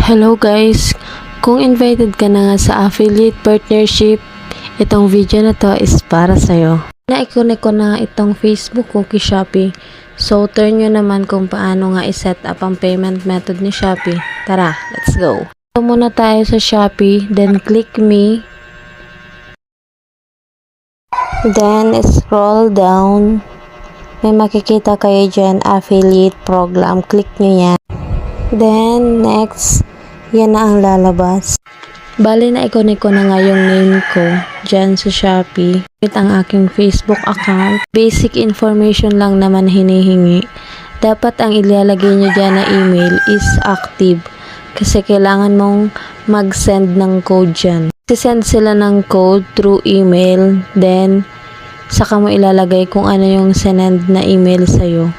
Hello guys! Kung invited ka na nga sa affiliate partnership, itong video na to is para sa'yo. Na-connect ko na itong Facebook ko kay Shopee. So, turn nyo naman kung paano nga i-set up ang payment method ni Shopee. Tara, let's go! So, muna tayo sa Shopee, then click me. Then, scroll down. May makikita kayo dyan, affiliate program. Click nyo yan. Then, next, yan na ang lalabas. Bali na i-connect ko na nga yung name ko dyan sa Shopee. At ang aking Facebook account. Basic information lang naman hinihingi. Dapat ang ilalagay nyo dyan na email is active. Kasi kailangan mong mag-send ng code dyan. Send sila ng code through email. Then, saka mo ilalagay kung ano yung send na email sa'yo.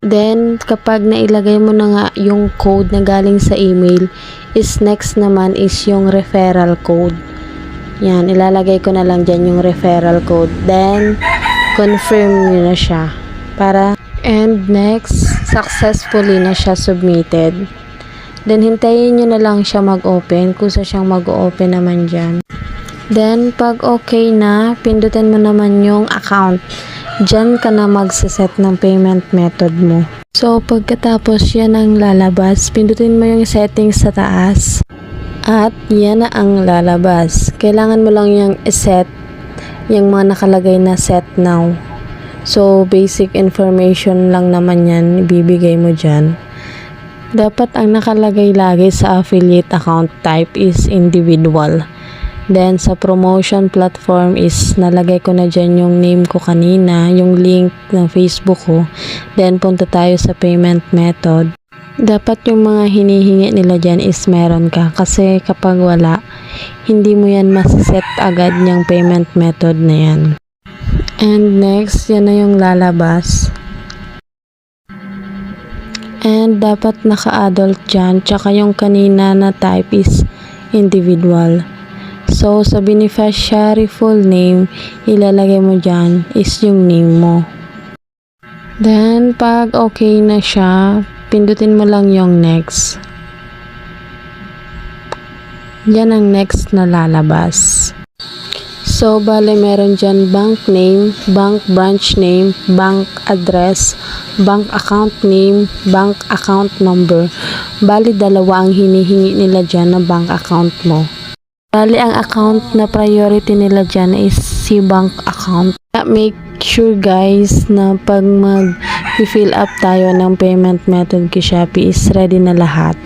Then, kapag nailagay mo na nga yung code na galing sa email, is next naman is yung referral code. Yan, ilalagay ko na lang dyan yung referral code. Then, confirm nyo na siya. And next, successfully na siya submitted. Then, hintayin nyo na lang siya mag-open. Kusa siyang mag-open naman dyan. Then, pag okay na, pindutin mo naman yung account. Diyan ka na magsiset ng payment method mo. So, pagkatapos yan ang lalabas, pindutin mo yung settings sa taas. At yan na ang lalabas. Kailangan mo lang yung set, yung mga nakalagay na set now. So, basic information lang naman yan, ibibigay mo dyan. Dapat ang nakalagay lagi sa affiliate account type is individual. Then, sa promotion platform is nalagay ko na dyan yung name ko kanina, yung link ng Facebook ko. Then, punta tayo sa payment method. Dapat yung mga hinihingi nila dyan is meron ka. Kasi kapag wala, hindi mo yan masaset agad yung payment method na yan. And next, yan na yung lalabas. And dapat naka-adult dyan. Tsaka yung kanina na type is individual. So, sa beneficiary full name, ilalagay mo dyan is yung name mo. Then, pag okay na siya, pindutin mo lang yung next. Yan ang next na lalabas. So, bale meron dyan bank name, bank branch name, bank address, bank account name, bank account number. Bale, dalawa ang hinihingi nila dyan na bank account mo. Bali, ang account na priority nila dyan is si bank account. Make sure guys na pag mag-fill up tayo ng payment method kay Shopee is ready na lahat.